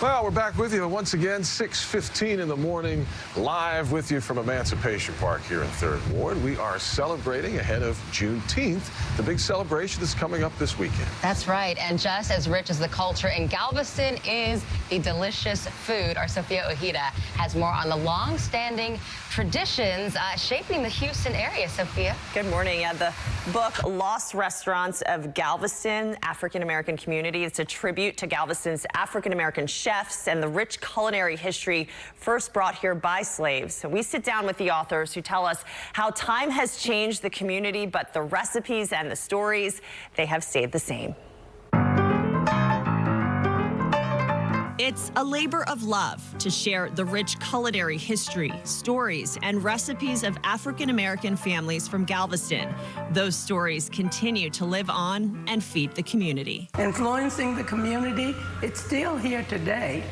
Well, we're back with you once again, 6:15 in the morning, live with you from Emancipation Park here in 3rd Ward. We are celebrating ahead of Juneteenth, the big celebration that's coming up this weekend. That's right, and just as rich as the culture in Galveston is the delicious food. Our Sophia Ojeda has more on the long-standing traditions shaping the Houston area. Sophia. Good morning. Yeah, the book Lost Restaurants of Galveston, African-American Community. It's a tribute to Galveston's African-American chefs and the rich culinary history first brought here by slaves. So we sit down with the authors who tell us how time has changed the community, but the recipes and the stories, they have stayed the same. It's a labor of love to share the rich culinary history, stories, and recipes of African-American families from Galveston. Those stories continue to live on and feed the community. Influencing the community, it's still here today,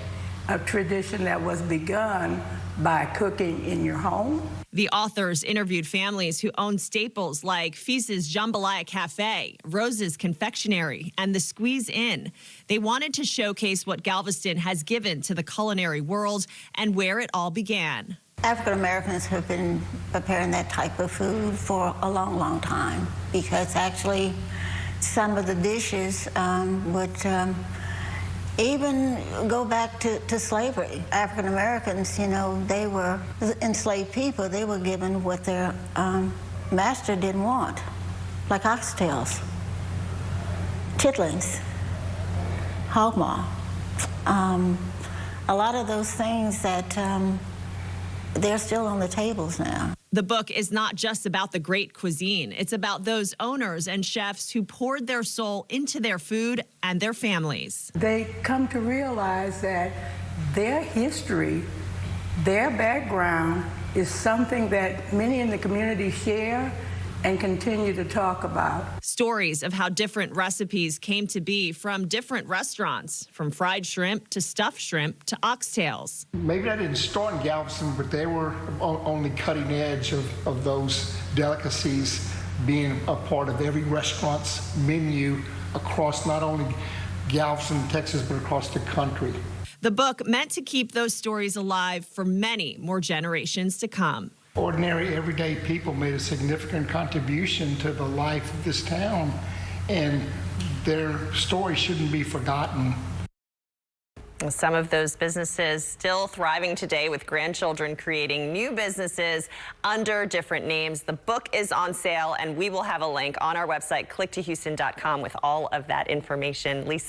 a tradition that was begun by cooking in your home. The authors interviewed families who own staples like Feast's Jambalaya Cafe, Rose's Confectionery, and the Squeeze Inn. They wanted to showcase what Galveston has given to the culinary world and where it all began. African Americans have been preparing that type of food for a long, long time, because actually some of the dishes would even go back to slavery. African Americans, you know, they were enslaved people. They were given what their master didn't want, like oxtails, chitlins, hog maw. A lot of those things that they're still on the tables now. The book is not just about the great cuisine. It's about those owners and chefs who poured their soul into their food and their families. They come to realize that their history, their background is something that many in the community share and continue to talk about. Stories of how different recipes came to be from different restaurants, from fried shrimp to stuffed shrimp to oxtails. Maybe that didn't start in Galveston, but they were on the cutting edge of those delicacies being a part of every restaurant's menu across not only Galveston, Texas, but across the country. The book meant to keep those stories alive for many more generations to come. Ordinary, everyday people made a significant contribution to the life of this town, and their story shouldn't be forgotten. Some of those businesses still thriving today, with grandchildren creating new businesses under different names. The book is on sale, and we will have a link on our website, clicktohouston.com, with all of that information. Lisa.